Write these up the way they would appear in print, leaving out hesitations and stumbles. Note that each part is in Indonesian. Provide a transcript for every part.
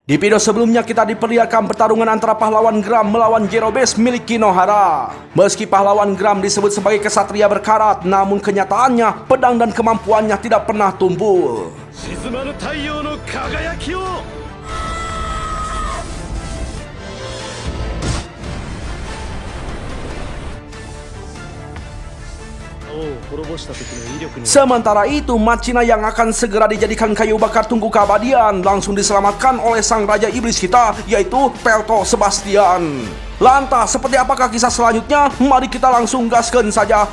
Di video sebelumnya kita diperlihatkan pertarungan antara pahlawan Gram melawan Jerobes milik Kinohara. Meski pahlawan Gram disebut sebagai kesatria berkarat, namun kenyataannya pedang dan kemampuannya tidak pernah tumpul. Sementara itu, Machina yang akan segera dijadikan kayu bakar tungku keabadian langsung diselamatkan oleh sang Raja Iblis kita, yaitu Pelto Sebastian. Lantas, seperti apakah kisah selanjutnya? Mari kita langsung gaskan saja.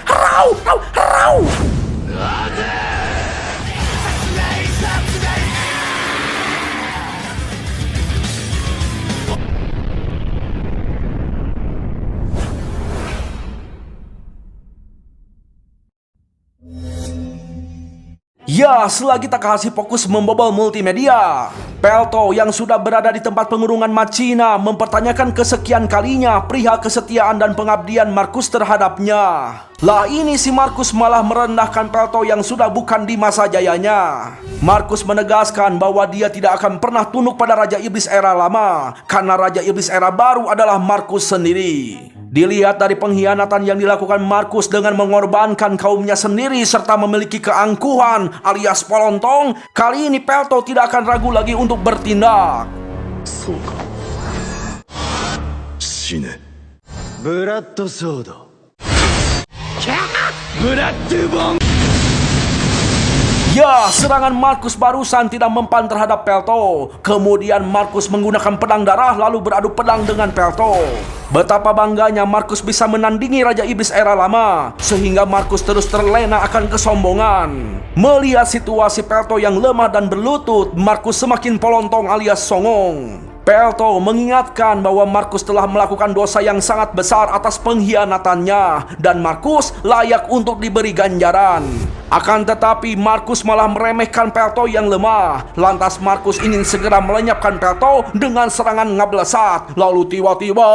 Harau, harau. Ya, selagi Takahashi fokus membobol multimedia, Pelto yang sudah berada di tempat pengurungan Machina mempertanyakan kesekian kalinya perihal kesetiaan dan pengabdian Markus terhadapnya. Lah ini si Markus malah merendahkan Pelto yang sudah bukan di masa jayanya. Markus menegaskan bahwa dia tidak akan pernah tunduk pada Raja Iblis era lama, karena Raja Iblis era baru adalah Markus sendiri. Dilihat dari pengkhianatan yang dilakukan Markus dengan mengorbankan kaumnya sendiri serta memiliki keangkuhan alias polontong, kali ini Pelto tidak akan ragu lagi untuk bertindak. Ya, serangan Markus barusan tidak mempan terhadap Pelto. Kemudian Markus menggunakan pedang darah lalu beradu pedang dengan Pelto. Betapa bangganya Markus bisa menandingi Raja Iblis era lama, sehingga Markus terus terlena akan kesombongan. Melihat situasi Pelto yang lemah dan berlutut, Markus semakin polontong alias songong. Pelto mengingatkan bahwa Markus telah melakukan dosa yang sangat besar atas pengkhianatannya, dan Markus layak untuk diberi ganjaran. Akan tetapi Markus malah meremehkan Pelto yang lemah. Lantas Markus ingin segera melenyapkan Pelto dengan serangan ngablesat. Lalu tiba-tiba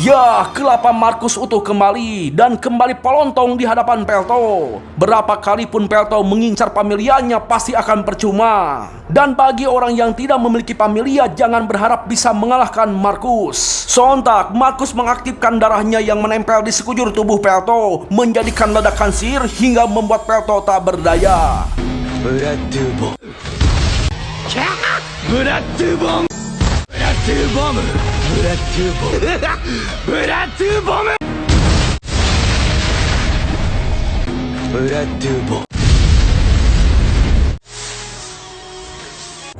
ya, kelapa Markus utuh kembali dan kembali polontong di hadapan Pelto. Berapa kali pun Pelto mengincar pamilianya pasti akan percuma. Dan bagi orang yang tidak memiliki pamilia, jangan berharap bisa mengalahkan Markus. Sontak, Markus mengaktifkan darahnya yang menempel di sekujur tubuh Pelto, menjadikan ledakan sihir hingga membuat Pelto tak berdaya.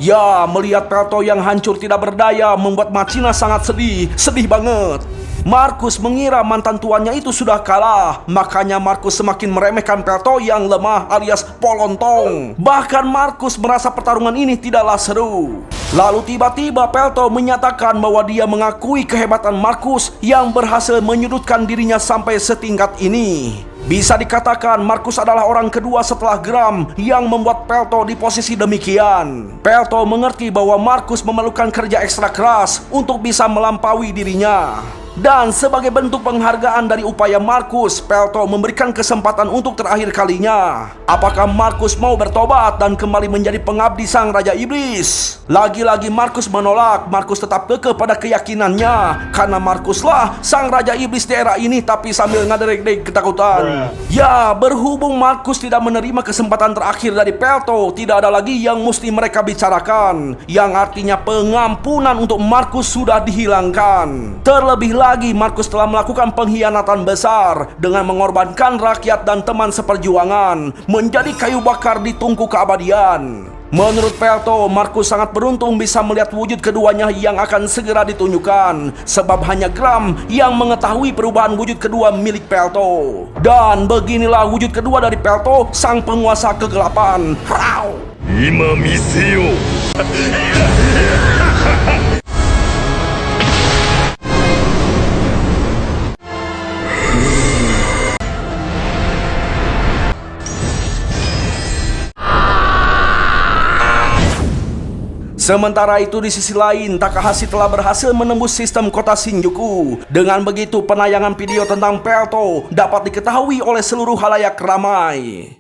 Ya, melihat Pelto yang hancur tidak berdaya membuat Machina sangat sedih banget. Markus mengira mantan tuannya itu sudah kalah, makanya Markus semakin meremehkan Pelto yang lemah alias polontong. Bahkan Markus merasa pertarungan ini tidaklah seru. Lalu tiba-tiba Pelto menyatakan bahwa dia mengakui kehebatan Markus yang berhasil menyudutkan dirinya sampai setingkat ini. Bisa dikatakan Markus adalah orang kedua setelah Gram yang membuat Pelto di posisi demikian. Pelto mengerti bahwa Markus memerlukan kerja ekstra keras untuk bisa melampaui dirinya. Dan sebagai bentuk penghargaan dari upaya Markus, Pelto memberikan kesempatan untuk terakhir kalinya. Apakah Markus mau bertobat dan kembali menjadi pengabdi sang Raja Iblis? Lagi-lagi Markus menolak. Markus tetap kekeh pada keyakinannya, karena Markuslah sang Raja Iblis di era ini, tapi sambil ngaderek-dek ketakutan. Ya, berhubung Markus tidak menerima kesempatan terakhir dari Pelto, tidak ada lagi yang mesti mereka bicarakan, yang artinya pengampunan untuk Markus sudah dihilangkan. Terlebih lagi Markus telah melakukan pengkhianatan besar dengan mengorbankan rakyat dan teman seperjuangan menjadi kayu bakar di tungku keabadian. Menurut Pelto, Markus sangat beruntung bisa melihat wujud keduanya yang akan segera ditunjukkan, sebab hanya Gram yang mengetahui perubahan wujud kedua milik Pelto. Dan beginilah wujud kedua dari Pelto, sang penguasa kegelapan. Ima miseo. Sementara itu di sisi lain, Takahashi telah berhasil menembus sistem kota Shinjuku. Dengan begitu penayangan video tentang Pelto dapat diketahui oleh seluruh halayak ramai.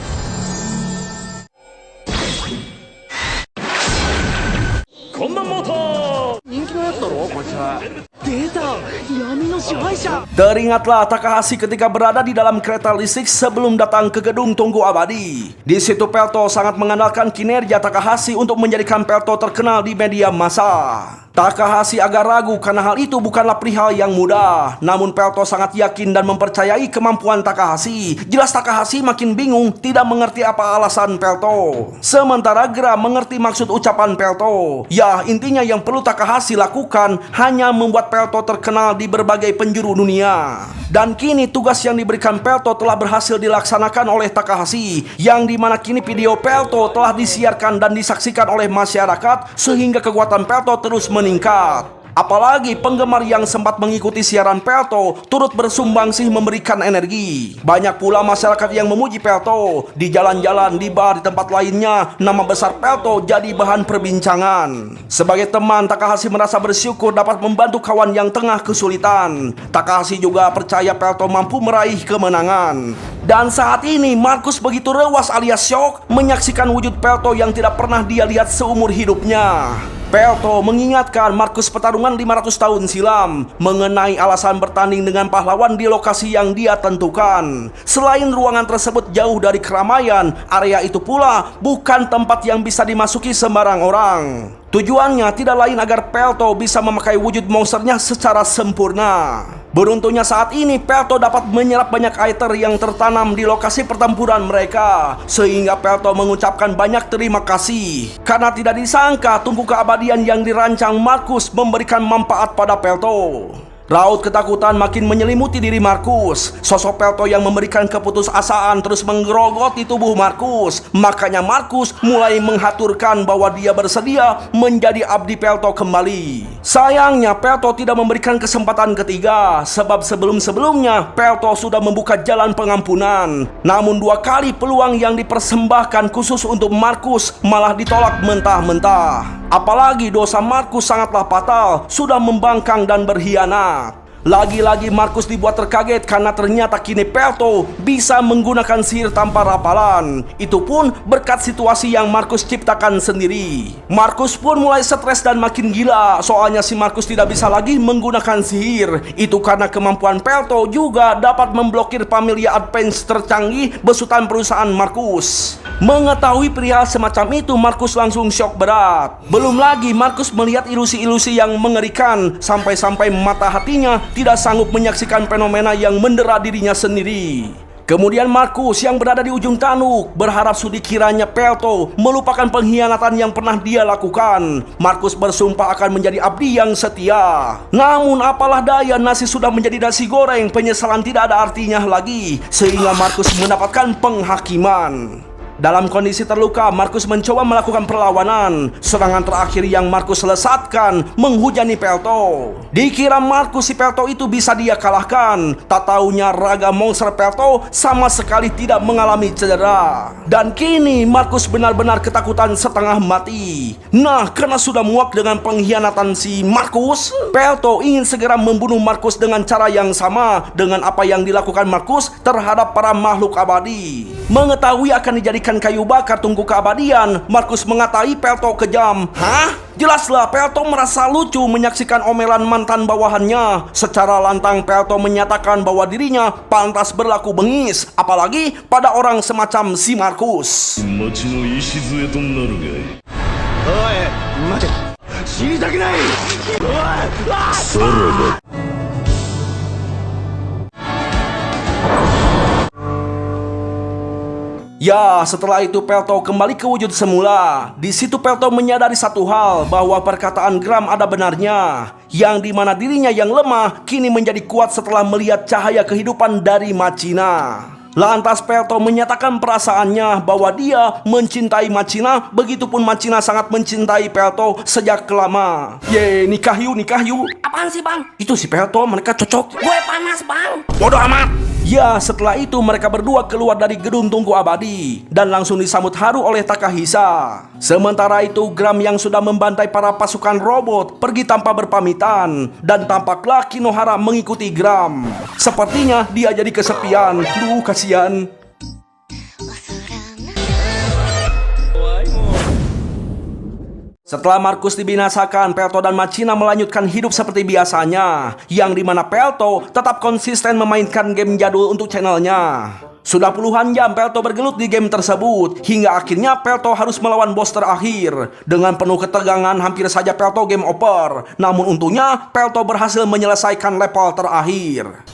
Teringatlah Takahashi ketika berada di dalam kereta listrik sebelum datang ke gedung tunggu abadi. Di situ Pelto sangat mengandalkan kinerja Takahashi untuk menjadikan Pelto terkenal di media massa. Takahashi agak ragu karena hal itu bukanlah perihal yang mudah. Namun Pelto sangat yakin dan mempercayai kemampuan Takahashi. Jelas Takahashi makin bingung, tidak mengerti apa alasan Pelto. Sementara Gra mengerti maksud ucapan Pelto. Ya, intinya yang perlu Takahashi lakukan hanya membuat Pelto terkenal di berbagai penjuru dunia. Dan kini tugas yang diberikan Pelto telah berhasil dilaksanakan oleh Takahashi, yang dimana kini video Pelto telah disiarkan dan disaksikan oleh masyarakat sehingga kekuatan Pelto terus meningkat. Apalagi penggemar yang sempat mengikuti siaran Pelto turut bersumbangsih memberikan energi. Banyak pula masyarakat yang memuji Pelto. Di jalan-jalan, di bar, di tempat lainnya, nama besar Pelto jadi bahan perbincangan. Sebagai teman, Takahashi merasa bersyukur dapat membantu kawan yang tengah kesulitan. Takahashi juga percaya Pelto mampu meraih kemenangan. Dan saat ini Markus begitu rewas alias syok menyaksikan wujud Pelto yang tidak pernah dia lihat seumur hidupnya. Pelto mengingatkan Markus pertarungan 500 tahun silam mengenai alasan bertanding dengan pahlawan di lokasi yang dia tentukan. Selain ruangan tersebut jauh dari keramaian, area itu pula bukan tempat yang bisa dimasuki sembarang orang. Tujuannya tidak lain agar Pelto bisa memakai wujud monsternya secara sempurna. Beruntungnya saat ini Pelto dapat menyerap banyak aether yang tertanam di lokasi pertempuran mereka, sehingga Pelto mengucapkan banyak terima kasih. Karena tidak disangka tungku keabadian yang dirancang Markus memberikan manfaat pada Pelto. Raut ketakutan makin menyelimuti diri Markus. Sosok Pelto yang memberikan keputusasaan terus menggerogoti tubuh Markus. Makanya Markus mulai menghaturkan bahwa dia bersedia menjadi abdi Pelto kembali. Sayangnya Pelto tidak memberikan kesempatan ketiga, sebab sebelum-sebelumnya Pelto sudah membuka jalan pengampunan. Namun 2 kali peluang yang dipersembahkan khusus untuk Markus malah ditolak mentah-mentah. Apalagi dosa Markus sangatlah fatal, sudah membangkang dan berkhianat. Lagi-lagi Markus dibuat terkaget karena ternyata kini Pelto bisa menggunakan sihir tanpa rapalan. Itu pun berkat situasi yang Markus ciptakan sendiri. Markus pun mulai stres dan makin gila, soalnya si Markus tidak bisa lagi menggunakan sihir. Itu karena kemampuan Pelto juga dapat memblokir Familia Advance tercanggih besutan perusahaan Markus. Mengetahui perihal semacam itu, Markus langsung syok berat. Belum lagi Markus melihat ilusi-ilusi yang mengerikan, sampai-sampai mata hatinya tidak sanggup menyaksikan fenomena yang mendera dirinya sendiri. Kemudian Markus yang berada di ujung tanduk berharap sudi kiranya Pelto melupakan pengkhianatan yang pernah dia lakukan. Markus bersumpah akan menjadi abdi yang setia. Namun apalah daya, nasi sudah menjadi nasi goreng, penyesalan tidak ada artinya lagi, sehingga Markus mendapatkan penghakiman. Dalam kondisi terluka, Markus mencoba melakukan perlawanan. Serangan terakhir yang Markus lesatkan menghujani Pelto. Dikira Markus si Pelto itu bisa dia kalahkan. Tak taunya raga monster Pelto sama sekali tidak mengalami cedera. Dan kini Markus benar-benar ketakutan setengah mati. Nah, karena sudah muak dengan pengkhianatan si Markus, Pelto ingin segera membunuh Markus dengan cara yang sama dengan apa yang dilakukan Markus terhadap para makhluk abadi. Mengetahui akan dijadikan kayu bakar tungku keabadian, Markus mengatai Pelto kejam. Hah? Jelaslah Pelto merasa lucu menyaksikan omelan mantan bawahannya. Secara lantang Pelto menyatakan bahwa dirinya pantas berlaku bengis, apalagi pada orang semacam si Markus. Ya, setelah itu Pelto kembali ke wujud semula. Di situ Pelto menyadari satu hal, bahwa perkataan Gram ada benarnya, yang dimana dirinya yang lemah kini menjadi kuat setelah melihat cahaya kehidupan dari Machina. Lantas Pelto menyatakan perasaannya bahwa dia mencintai Machina, begitupun Machina sangat mencintai Pelto sejak lama. Ye, nikah yuk, nikah yuk. Apaan sih bang? Itu si Pelto, mereka cocok. Gue panas bang. Bodoh amat. Ya, setelah itu mereka berdua keluar dari gedung tungku abadi dan langsung disambut haru oleh Takahisa. Sementara itu, Gram yang sudah membantai para pasukan robot pergi tanpa berpamitan dan tampaklah Kinohara mengikuti Gram. Sepertinya dia jadi kesepian. Duh, kasihan. Setelah Markus dibinasakan, Pelto dan Machina melanjutkan hidup seperti biasanya, yang dimana Pelto tetap konsisten memainkan game jadul untuk channelnya. Sudah puluhan jam Pelto bergelut di game tersebut, hingga akhirnya Pelto harus melawan bos terakhir. Dengan penuh ketegangan, hampir saja Pelto game over. Namun untungnya, Pelto berhasil menyelesaikan level terakhir.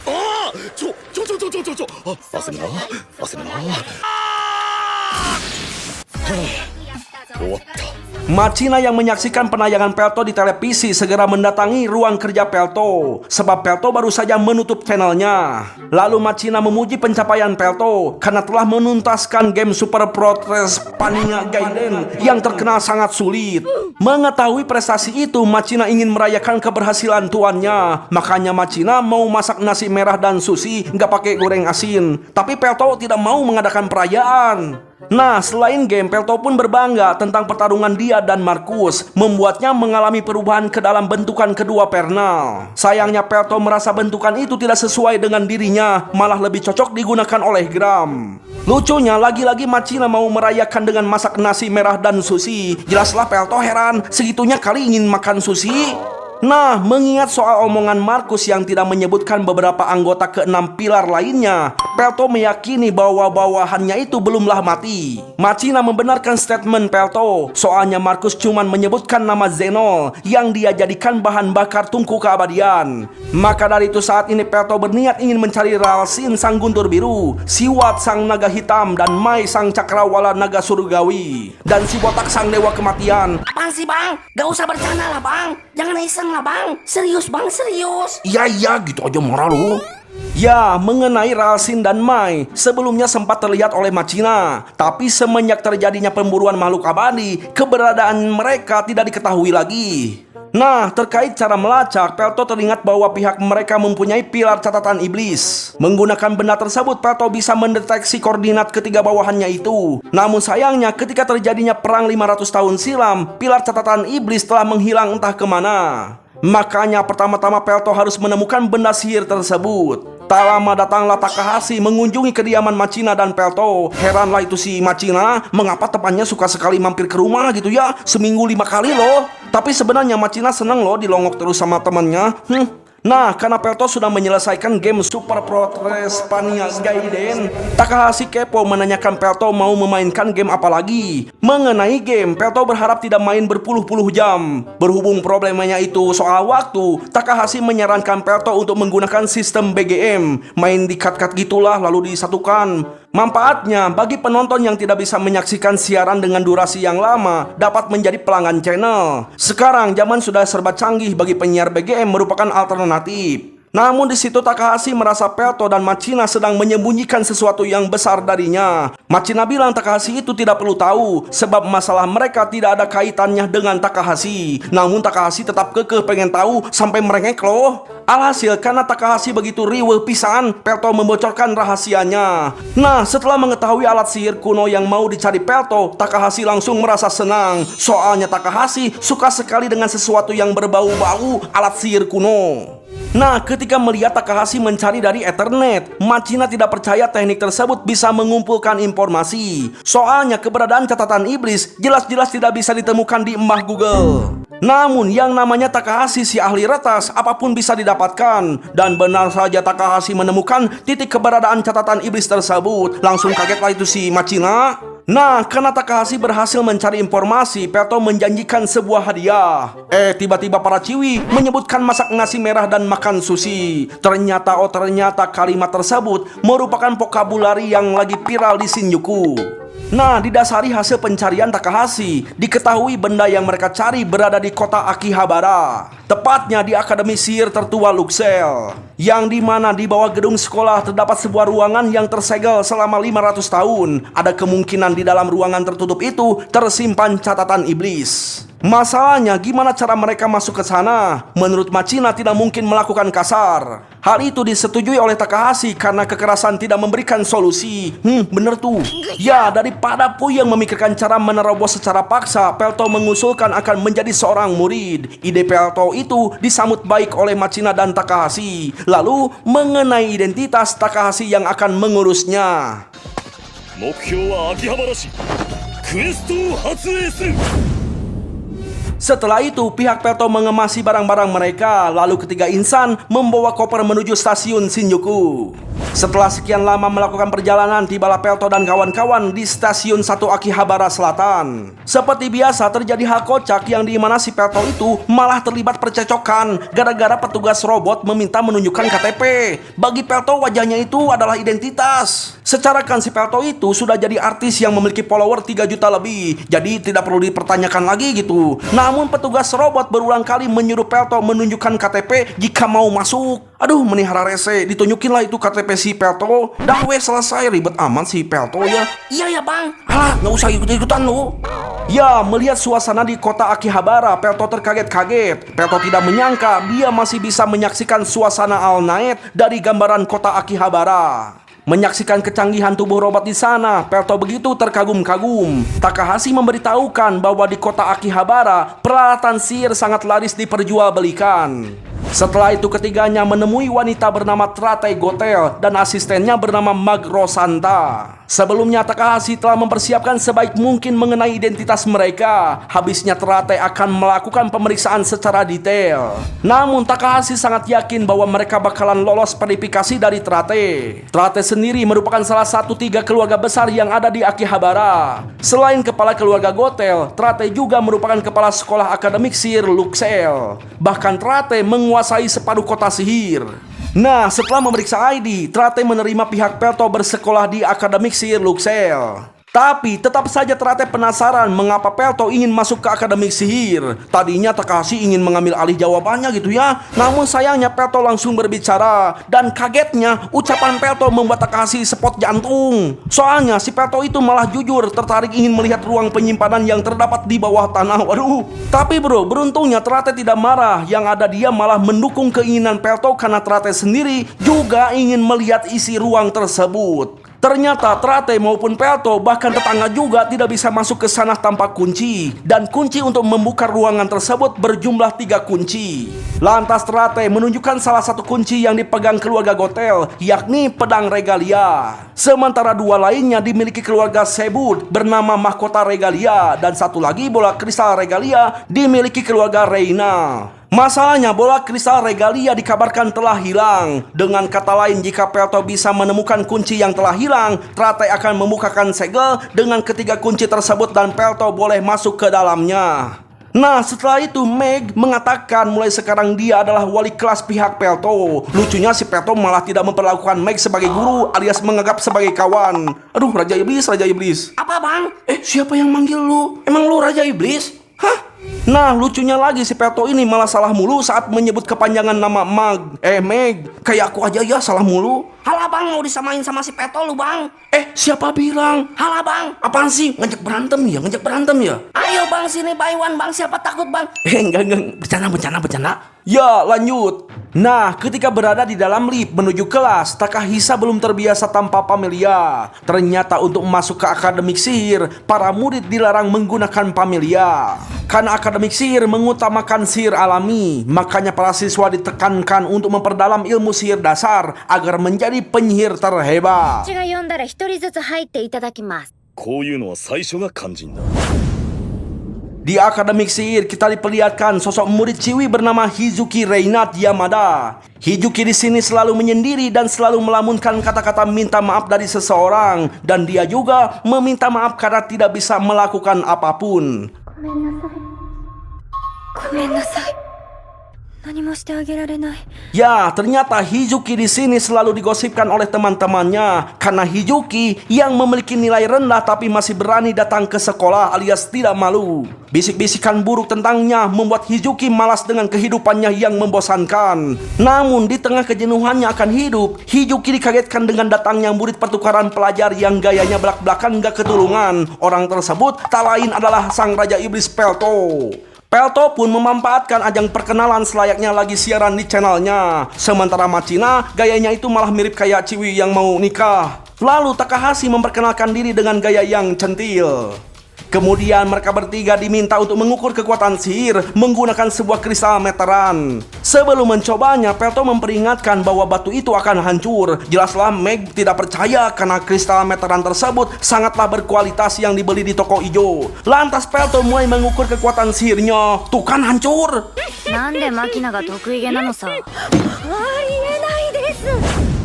Machina yang menyaksikan penayangan Pelto di televisi segera mendatangi ruang kerja Pelto, sebab Pelto baru saja menutup channelnya. Lalu Machina memuji pencapaian Pelto karena telah menuntaskan game Super Progress Pania Gaiden yang terkenal sangat sulit. Mengetahui prestasi itu, Machina ingin merayakan keberhasilan tuannya. Makanya Machina mau masak nasi merah dan sushi nggak pakai goreng asin. Tapi Pelto tidak mau mengadakan perayaan. Nah, selain game, Pelto pun berbangga tentang pertarungan dia dan Markus, membuatnya mengalami perubahan ke dalam bentukan kedua Pernal. Sayangnya Pelto merasa bentukan itu tidak sesuai dengan dirinya, malah lebih cocok digunakan oleh Gram. Lucunya, lagi-lagi Machina mau merayakan dengan masak nasi merah dan sushi. Jelaslah Pelto heran, segitunya kali ingin makan sushi. Nah, mengingat soal omongan Markus yang tidak menyebutkan beberapa anggota ke-6 pilar lainnya, Pelto meyakini bahwa bawahannya itu belumlah mati. Machina membenarkan statement Pelto, soalnya Markus cuma menyebutkan nama Zeno yang dia jadikan bahan bakar tungku keabadian. Maka dari itu saat ini Pelto berniat ingin mencari Ralsin sang guntur biru, Siwat sang naga hitam, dan Mai sang cakrawala naga surgawi, dan si botak sang dewa kematian. Apaan sih bang? Gak usah bercanda lah bang. Jangan iseng lah bang. Serius bang, serius. Iya gitu aja marah lu. Ya, mengenai Ralsin dan Mai, sebelumnya sempat terlihat oleh Machina. Tapi semenjak terjadinya pemburuan makhluk abadi, keberadaan mereka tidak diketahui lagi. Nah, terkait cara melacak, Pelto teringat bahwa pihak mereka mempunyai pilar catatan iblis. Menggunakan benda tersebut, Pelto bisa mendeteksi koordinat ketiga bawahannya itu. Namun sayangnya, ketika terjadinya perang 500 tahun silam, pilar catatan iblis telah menghilang entah kemana. Makanya pertama-tama Pelto harus menemukan benda sihir tersebut. Tak lama datanglah Takahashi mengunjungi kediaman Machina dan Pelto. Heranlah itu si Machina, mengapa temannya suka sekali mampir ke rumah gitu ya, seminggu 5 kali loh. Tapi sebenarnya Machina senang loh dilongok terus sama temannya. Nah, karena Pelto sudah menyelesaikan game Super Progress Pania Gaiden, Takahashi kepo menanyakan Pelto mau memainkan game apa lagi. Mengenai game, Pelto berharap tidak main berpuluh-puluh jam. Berhubung problemanya itu soal waktu, Takahashi menyarankan Pelto untuk menggunakan sistem BGM. Main di cut-cut gitulah lalu disatukan. Manfaatnya bagi penonton yang tidak bisa menyaksikan siaran dengan durasi yang lama dapat menjadi pelanggan channel. Sekarang zaman sudah serba canggih, bagi penyiar BGM merupakan alternatif. Namun di situ Takahashi merasa Pelto dan Machina sedang menyembunyikan sesuatu yang besar darinya. Machina bilang Takahashi itu tidak perlu tahu, sebab masalah mereka tidak ada kaitannya dengan Takahashi. Namun Takahashi tetap kekeh pengen tahu sampai merengek loh. Alhasil karena Takahashi begitu riweuh pisan, Pelto membocorkan rahasianya. Nah, setelah mengetahui alat sihir kuno yang mau dicari Pelto, Takahashi langsung merasa senang. Soalnya Takahashi suka sekali dengan sesuatu yang berbau-bau alat sihir kuno. Nah, ketika melihat Takahashi mencari dari Ethernet, Machina tidak percaya teknik tersebut bisa mengumpulkan informasi. Soalnya keberadaan catatan iblis jelas-jelas tidak bisa ditemukan di embah Google. Namun yang namanya Takahashi si ahli retas, apapun bisa didapatkan. Dan benar saja Takahashi menemukan titik keberadaan catatan iblis tersebut. Langsung kagetlah itu si Machina. Nah, karena Takahashi berhasil mencari informasi, Pelto menjanjikan sebuah hadiah. Tiba-tiba para ciwi menyebutkan masak nasi merah dan makan sushi. Ternyata kalimat tersebut merupakan vokabulari yang lagi viral di Shinjuku. Nah, didasari hasil pencarian Takahashi, diketahui benda yang mereka cari berada di kota Akihabara, tepatnya di Akademi Sihir tertua Luxel, yang dimana di bawah gedung sekolah terdapat sebuah ruangan yang tersegel selama 500 tahun. Ada kemungkinan di dalam ruangan tertutup itu tersimpan catatan iblis. Masalahnya, gimana cara mereka masuk ke sana? Menurut Machina tidak mungkin melakukan kasar. Hal itu disetujui oleh Takahashi karena kekerasan tidak memberikan solusi. Bener tuh. Ya, daripada Puyeng memikirkan cara menerobos secara paksa, Pelto mengusulkan akan menjadi seorang murid. Ide Pelto itu disambut baik oleh Machina dan Takahashi. Lalu, mengenai identitas Takahashi yang akan mengurusnya. 目標は秋葉原市クエストを発令する Setelah itu, pihak Pelto mengemasi barang-barang mereka, lalu ketiga insan membawa koper menuju stasiun Shinjuku. Setelah sekian lama melakukan perjalanan, tibalah Pelto dan kawan-kawan di stasiun 1 Akihabara Selatan. Seperti biasa, terjadi hal kocak yang dimana si Pelto itu malah terlibat percecokan gara-gara petugas robot meminta menunjukkan KTP. Bagi Pelto, wajahnya itu adalah identitas. Secara kan si Pelto itu sudah jadi artis yang memiliki follower 3 juta lebih, jadi tidak perlu dipertanyakan lagi gitu. Namun petugas robot berulang kali menyuruh Pelto menunjukkan KTP jika mau masuk. Aduh, menihara rese, ditunjukin lah itu KTP si Pelto. Dah weh, selesai, ribet aman si Pelto ya. Iya ya bang. Alah, nggak usah ikut-ikutan lu. Ya, melihat suasana di kota Akihabara, Pelto terkaget-kaget. Pelto tidak menyangka dia masih bisa menyaksikan suasana All Night dari gambaran kota Akihabara. Menyaksikan kecanggihan tubuh robot di sana, Pelto begitu terkagum-kagum. Takahashi memberitahukan bahwa di kota Akihabara, peralatan sihir sangat laris diperjualbelikan. Setelah itu ketiganya menemui wanita bernama Trate Gotel dan asistennya bernama Magro Santa. Sebelumnya Takahashi telah mempersiapkan sebaik mungkin mengenai identitas mereka. Habisnya Trate akan melakukan pemeriksaan secara detail. Namun Takahashi sangat yakin bahwa mereka bakalan lolos verifikasi dari Trate. Trate sendiri merupakan salah satu 3 keluarga besar yang ada di Akihabara. Selain kepala keluarga Gotel, Trate juga merupakan kepala sekolah akademik sihir Luxel. Bahkan Trate menguasai separuh kota sihir. Nah, setelah memeriksa ID, Trate menerima pihak Pelto bersekolah di akademik sihir Luxel. Tapi tetap saja Trate penasaran mengapa Pelto ingin masuk ke akademik sihir. Tadinya Takahashi ingin mengambil alih jawabannya gitu ya. Namun sayangnya Pelto langsung berbicara. Dan kagetnya ucapan Pelto membuat Takahashi sepot jantung. Soalnya si Pelto itu malah jujur tertarik ingin melihat ruang penyimpanan yang terdapat di bawah tanah. Waduh. Tapi bro, beruntungnya Trate tidak marah. Yang ada dia malah mendukung keinginan Pelto karena Trate sendiri juga ingin melihat isi ruang tersebut. Ternyata Trate maupun Pelto bahkan tetangga juga tidak bisa masuk ke sana tanpa kunci. Dan kunci untuk membuka ruangan tersebut berjumlah 3 kunci. Lantas Trate menunjukkan salah satu kunci yang dipegang keluarga Gotel, yakni pedang regalia. Sementara 2 lainnya dimiliki keluarga Sebut bernama mahkota regalia. Dan satu lagi bola kristal regalia dimiliki keluarga Reina. Masalahnya bola kristal regalia dikabarkan telah hilang. Dengan kata lain, jika Pelto bisa menemukan kunci yang telah hilang, Trate akan membukakan segel dengan ketiga kunci tersebut dan Pelto boleh masuk ke dalamnya. Nah, setelah itu Meg mengatakan mulai sekarang dia adalah wali kelas pihak Pelto. Lucunya si Pelto malah tidak memperlakukan Meg sebagai guru alias menganggap sebagai kawan. Aduh, Raja Iblis, Raja Iblis. Apa bang? Siapa yang manggil lu? Emang lu Raja Iblis? Hah? Nah, lucunya lagi si Pelto ini malah salah mulu saat menyebut kepanjangan nama Meg. Kayak aku aja ya salah mulu. Halah bang, mau disamain sama si Pelto lu bang. Siapa bilang? Halah bang. Apaan sih? Ngajak berantem ya? Ayo bang, sini buy one bang, siapa takut bang? Enggak, bercanda. Ya, lanjut. Nah, ketika berada di dalam lift menuju kelas, Takahisa belum terbiasa tanpa Pamelia. Ternyata untuk masuk ke akademik sihir, para murid dilarang menggunakan Pamelia. Karena akademik sihir mengutamakan sihir alami, makanya para siswa ditekankan untuk memperdalam ilmu sihir dasar agar menjadi penyihir terhebat. 私が呼んだら一人ずつ入っていただきます。こういうのは最初が肝心だ Di akademik sihir kita diperlihatkan sosok murid Ciwi bernama Hizuki Reinat Yamada. Hizuki di sini selalu menyendiri dan selalu melamunkan kata-kata minta maaf dari seseorang, dan dia juga meminta maaf karena tidak bisa melakukan apapun. ごめんなさい。何もしてあげられない。 Ya, ternyata Hizuki di sini selalu digosipkan oleh teman-temannya karena Hizuki yang memiliki nilai rendah tapi masih berani datang ke sekolah alias tidak malu. Bisik-bisikan buruk tentangnya membuat Hizuki malas dengan kehidupannya yang membosankan. Namun di tengah kejenuhannya akan hidup, Hizuki dikagetkan dengan datangnya murid pertukaran pelajar yang gayanya belak-belakan gak ketulungan. Orang tersebut tak lain adalah sang Raja Iblis Pelto. Pelto pun memanfaatkan ajang perkenalan selayaknya lagi siaran di channelnya. Sementara Machina gayanya itu malah mirip kayak Ciwi yang mau nikah. Lalu Takahashi memperkenalkan diri dengan gaya yang centil. Kemudian mereka bertiga diminta untuk mengukur kekuatan sihir menggunakan sebuah kristal meteran. Sebelum mencobanya, Pelto memperingatkan bahwa batu itu akan hancur. Jelaslah Meg tidak percaya karena kristal meteran tersebut sangatlah berkualitas yang dibeli di toko ijo. Lantas Pelto mulai mengukur kekuatan sihirnya. Tuh kan hancur. なんでマキナが得意げなのさ。ありえないです。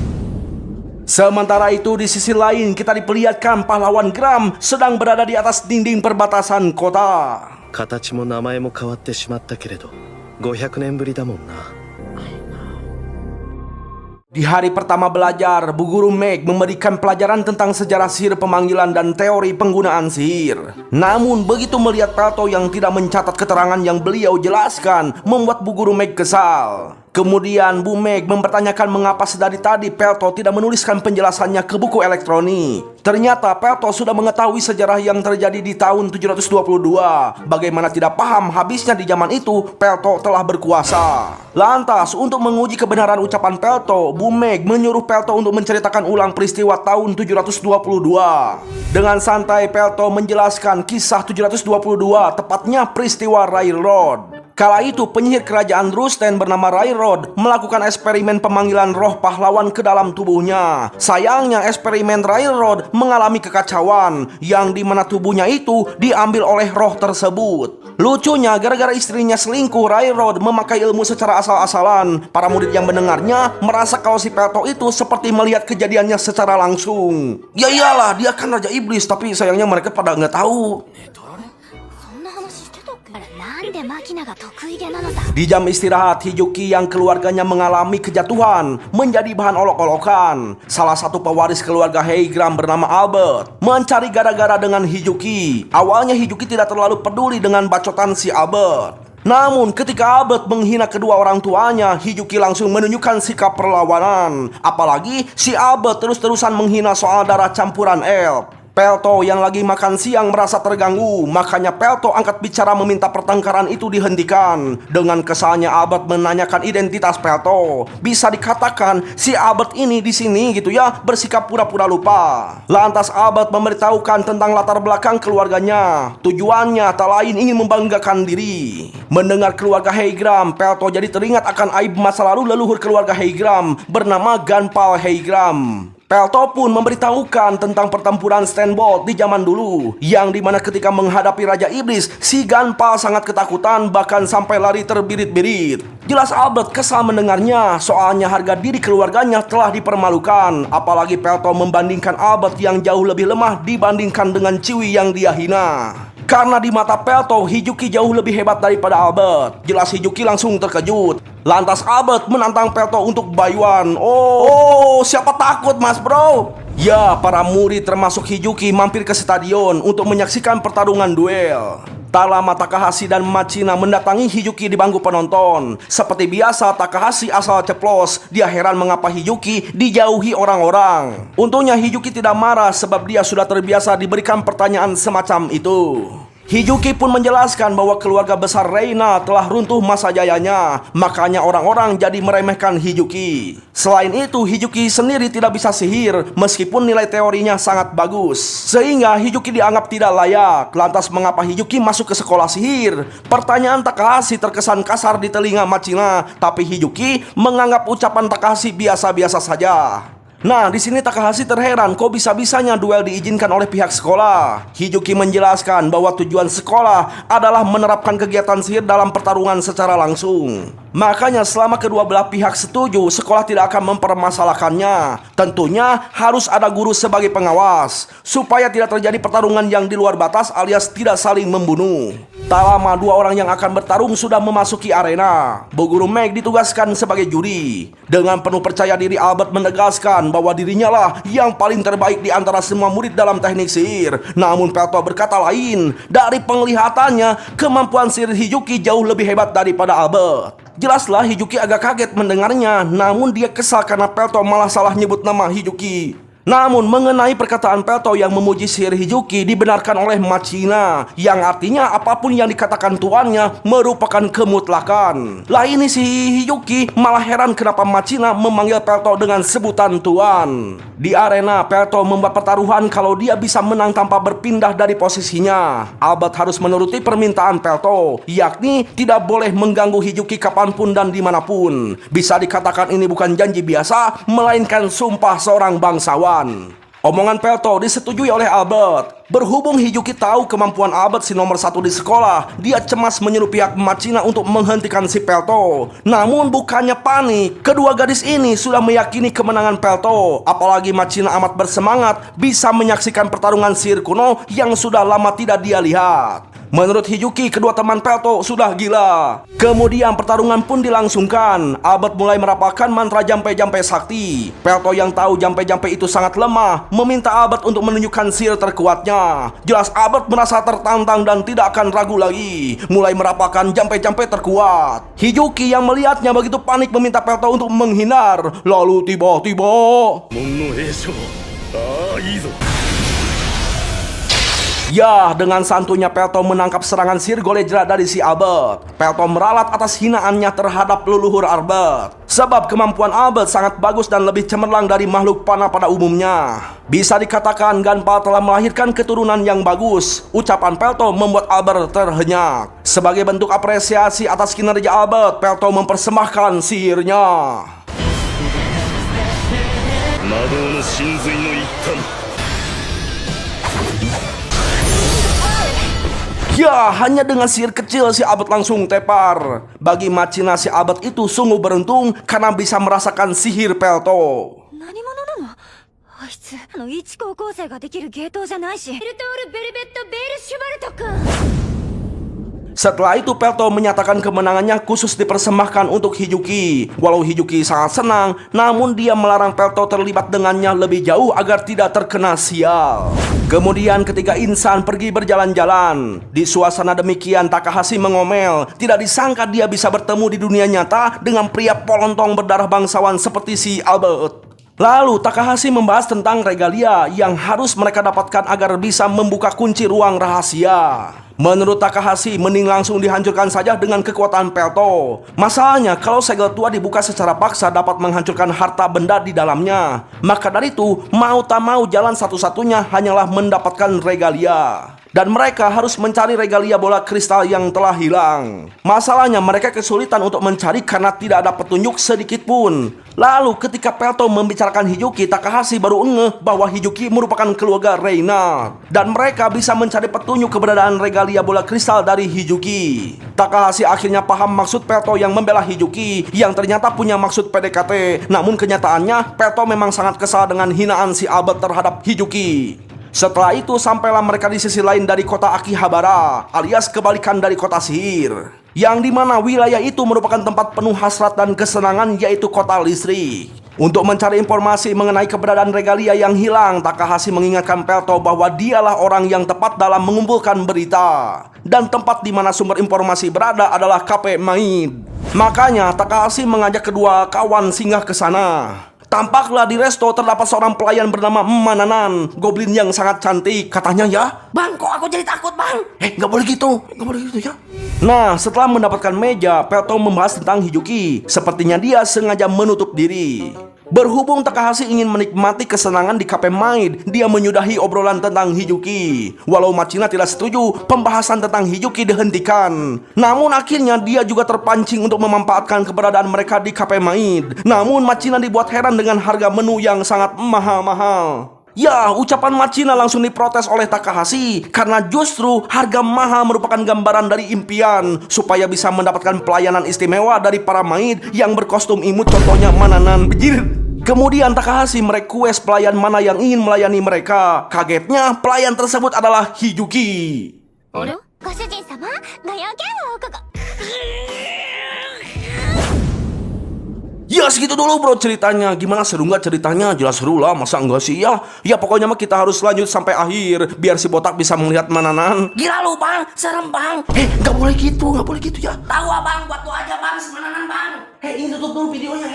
Sementara itu di sisi lain kita diperlihatkan pahlawan Gram sedang berada di atas dinding perbatasan kota. 形も名前も変わってしまったけれど500年ぶりだもんな。 Di hari pertama belajar, Bu Guru Meg memberikan pelajaran tentang sejarah sihir pemanggilan dan teori penggunaan sihir. Namun begitu melihat Pelto yang tidak mencatat keterangan yang beliau jelaskan, membuat Bu Guru Meg kesal. Kemudian Bu Meg mempertanyakan mengapa sedari tadi Pelto tidak menuliskan penjelasannya ke buku elektronik. Ternyata Pelto sudah mengetahui sejarah yang terjadi di tahun 722. Bagaimana tidak paham habisnya di zaman itu Pelto telah berkuasa. Lantas untuk menguji kebenaran ucapan Pelto, Bu Meg menyuruh Pelto untuk menceritakan ulang peristiwa tahun 722. Dengan santai Pelto menjelaskan kisah 722, tepatnya peristiwa Railroad. Kala itu penyihir kerajaan Rusten bernama Railroad melakukan eksperimen pemanggilan roh pahlawan ke dalam tubuhnya. Sayangnya eksperimen Railroad mengalami kekacauan, yang dimana tubuhnya itu diambil oleh roh tersebut. Lucunya gara-gara istrinya selingkuh, Railroad memakai ilmu secara asal-asalan. Para murid yang mendengarnya merasa kalau si Pelto itu seperti melihat kejadiannya secara langsung. Ya iyalah, dia kan Raja Iblis, tapi sayangnya mereka pada nggak tahu. Di jam istirahat, Hiyuki yang keluarganya mengalami kejatuhan menjadi bahan olok-olokan. Salah satu pewaris keluarga Heigram bernama Albert mencari gara-gara dengan Hiyuki. Awalnya Hiyuki tidak terlalu peduli dengan bacotan si Albert. Namun ketika Albert menghina kedua orang tuanya, Hiyuki langsung menunjukkan sikap perlawanan. Apalagi si Albert terus-terusan menghina soal darah campuran elf. Pelto yang lagi makan siang merasa terganggu, makanya Pelto angkat bicara meminta pertengkaran itu dihentikan. Dengan kesalnya Albert menanyakan identitas Pelto. Bisa dikatakan si Albert ini di sini gitu ya, bersikap pura-pura lupa. Lantas Albert memberitahukan tentang latar belakang keluarganya. Tujuannya tak lain ingin membanggakan diri. Mendengar keluarga Heigram, Pelto jadi teringat akan aib masa lalu leluhur keluarga Heigram bernama Gunpal Heigram. Pelto pun memberitahukan tentang pertempuran Stenbolt di zaman dulu, yang dimana ketika menghadapi Raja Iblis, si Gunpal sangat ketakutan bahkan sampai lari terbirit-birit. Jelas Albert kesal mendengarnya, soalnya harga diri keluarganya telah dipermalukan. Apalagi Pelto membandingkan Albert yang jauh lebih lemah dibandingkan dengan Ciwi yang dia hina. Karena di mata Pelto, Hiyuki jauh lebih hebat daripada Albert. Jelas Hiyuki langsung terkejut. Lantas Albert menantang Pelto untuk bayuan. Oh, siapa takut mas bro? Ya, para murid termasuk Hiyuki mampir ke stadion untuk menyaksikan pertarungan duel. Tak lama Takahashi dan Machina mendatangi Hiyuki di bangku penonton. Seperti biasa Takahashi asal ceplos. Dia heran mengapa Hiyuki dijauhi orang-orang. Untungnya Hiyuki tidak marah sebab dia sudah terbiasa diberikan pertanyaan semacam itu. Hiyuki pun menjelaskan bahwa keluarga besar Reina telah runtuh masa jayanya. Makanya orang-orang jadi meremehkan Hiyuki. Selain itu, Hiyuki sendiri tidak bisa sihir meskipun nilai teorinya sangat bagus. Sehingga Hiyuki dianggap tidak layak. Lantas mengapa Hiyuki masuk ke sekolah sihir? Pertanyaan Takahashi terkesan kasar di telinga Machina, tapi Hiyuki menganggap ucapan Takahashi biasa-biasa saja. Nah, di sini Takahashi terheran kok bisa-bisanya duel diizinkan oleh pihak sekolah. Hiyuki menjelaskan bahwa tujuan sekolah adalah menerapkan kegiatan sihir dalam pertarungan secara langsung. Makanya selama kedua belah pihak setuju, sekolah tidak akan mempermasalahkannya. Tentunya harus ada guru sebagai pengawas, supaya tidak terjadi pertarungan yang di luar batas alias tidak saling membunuh. Tak lama dua orang yang akan bertarung sudah memasuki arena. Bu Guru Meg ditugaskan sebagai juri. Dengan penuh percaya diri Albert menegaskan bahwa dirinya lah yang paling terbaik di antara semua murid dalam teknik sihir. Namun Pelto berkata lain. Dari penglihatannya, kemampuan sihir Hiyuki jauh lebih hebat daripada Albert. Jelaslah Hiyuki agak kaget mendengarnya. Namun dia kesal karena Pelto malah salah nyebut nama Hiyuki. Namun mengenai perkataan Pelto yang memuji sihir Hiyuki dibenarkan oleh Machina, yang artinya apapun yang dikatakan tuannya merupakan kemutlakan. Lah ini si Hiyuki malah heran kenapa Machina memanggil Pelto dengan sebutan tuan. Di arena, Pelto membuat pertaruhan kalau dia bisa menang tanpa berpindah dari posisinya. Albert harus menuruti permintaan Pelto, yakni tidak boleh mengganggu Hiyuki kapanpun dan dimanapun. Bisa dikatakan ini bukan janji biasa, melainkan sumpah seorang bangsawan. Omongan Pelto disetujui oleh Albert. Berhubung Hiyuki tahu kemampuan Albert si nomor 1 di sekolah, dia cemas menyuruh pihak Machina untuk menghentikan si Pelto. Namun bukannya panik, kedua gadis ini sudah meyakini kemenangan Pelto. Apalagi Machina amat bersemangat bisa menyaksikan pertarungan sihir kuno yang sudah lama tidak dia lihat. Menurut Hiyuki, kedua teman Pelto sudah gila. Kemudian pertarungan pun dilangsungkan. Albert mulai merapalkan mantra jampe-jampe sakti. Pelto yang tahu jampe-jampe itu sangat lemah meminta Albert untuk menunjukkan sihir terkuatnya. Jelas Albert merasa tertantang dan tidak akan ragu lagi, mulai merapalkan jampe-jampe terkuat. Hiyuki yang melihatnya begitu panik meminta Pelto untuk menghindar. Lalu tiba-tiba 門の栄翔ああいいぞ ya, dengan santunya Pelto menangkap serangan sihir Golejra dari si Albert. Pelto meralat atas hinaannya terhadap leluhur Albert. Sebab kemampuan Albert sangat bagus dan lebih cemerlang dari makhluk panah pada umumnya. Bisa dikatakan Ganpa telah melahirkan keturunan yang bagus. Ucapan Pelto membuat Albert terhenyak. Sebagai bentuk apresiasi atas kinerja Albert, Pelto mempersembahkan sihirnya. 魔導の神髄の一環 Ya, hanya dengan sihir kecil si Albert langsung tepar. Bagi Machina, si Albert itu sungguh beruntung karena bisa merasakan sihir Pelto. 何者なのあいつ一高校生ができる芸当じゃないしベルトール・ベルベット・ベール・シュバルト君 Setelah itu Pelto menyatakan kemenangannya khusus dipersembahkan untuk Hiyuki. Walau Hiyuki sangat senang, namun dia melarang Pelto terlibat dengannya lebih jauh agar tidak terkena sial. Kemudian ketika insan pergi berjalan-jalan, di suasana demikian Takahashi mengomel. Tidak disangka dia bisa bertemu di dunia nyata dengan pria polontong berdarah bangsawan seperti si Albert. Lalu Takahashi membahas tentang regalia yang harus mereka dapatkan agar bisa membuka kunci ruang rahasia. Menurut Takahashi, mending langsung dihancurkan saja dengan kekuatan Pelto. Masalahnya, kalau segel tua dibuka secara paksa dapat menghancurkan harta benda di dalamnya. Maka dari itu, mau tak mau jalan satu-satunya hanyalah mendapatkan regalia. Dan mereka harus mencari regalia bola kristal yang telah hilang. Masalahnya mereka kesulitan untuk mencari karena tidak ada petunjuk sedikit pun. Lalu ketika Pelto membicarakan Hiyuki, Takahashi baru ngeh bahwa Hiyuki merupakan keluarga Reina. Dan mereka bisa mencari petunjuk keberadaan regalia bola kristal dari Hiyuki. Takahashi akhirnya paham maksud Pelto yang membela Hiyuki, yang ternyata punya maksud PDKT. Namun kenyataannya Pelto memang sangat kesal dengan hinaan si Albert terhadap Hiyuki. Setelah itu sampailah mereka di sisi lain dari kota Akihabara, alias kebalikan dari kota sihir, yang dimana wilayah itu merupakan tempat penuh hasrat dan kesenangan, yaitu kota listrik. Untuk mencari informasi mengenai keberadaan regalia yang hilang, Takahashi mengingatkan Pelto bahwa dialah orang yang tepat dalam mengumpulkan berita. Dan tempat di mana sumber informasi berada adalah Cafe Maid. Makanya Takahashi mengajak kedua kawan singgah ke sana. Tampaklah di resto terdapat seorang pelayan bernama Mananan, goblin yang sangat cantik, katanya ya. Bang, kok aku jadi takut, Bang? Nggak boleh gitu, nggak boleh gitu ya. Nah, setelah mendapatkan meja, Pelto membahas tentang Hiyuki. Sepertinya dia sengaja menutup diri. Berhubung Takahashi ingin menikmati kesenangan di Cafe Maid, dia menyudahi obrolan tentang Hiyuki. Walau Machina tidak setuju, pembahasan tentang Hiyuki dihentikan. Namun akhirnya dia juga terpancing untuk memanfaatkan keberadaan mereka di Cafe Maid. Namun Machina dibuat heran dengan harga menu yang sangat mahal-mahal. Ya, ucapan Machina langsung diprotes oleh Takahashi karena justru harga mahal merupakan gambaran dari impian supaya bisa mendapatkan pelayanan istimewa dari para maid yang berkostum imut, contohnya Mananan. Bejir. Kemudian Takahashi merequest pelayan mana yang ingin melayani mereka. Kagetnya pelayan tersebut adalah Hiyuki. Ya segitu dulu bro ceritanya. Gimana, seru nggak ceritanya? Jelas seru lah, masa enggak sih ya? Ya pokoknya mah kita harus lanjut sampai akhir biar si botak bisa melihat Mananan. Gila lu, Bang. Serem, Bang. Nggak boleh gitu ya. Tahu, Bang. Buat lu aja, Bang. Semananan, Bang. Ini tutup dulu videonya,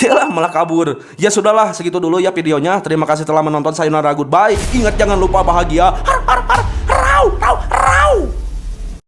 Yalah, malah kabur. Ya sudahlah, segitu dulu ya videonya. Terima kasih telah menonton. Sayonara, goodbye. Ingat, jangan lupa bahagia. Har, har, har, rau, rau.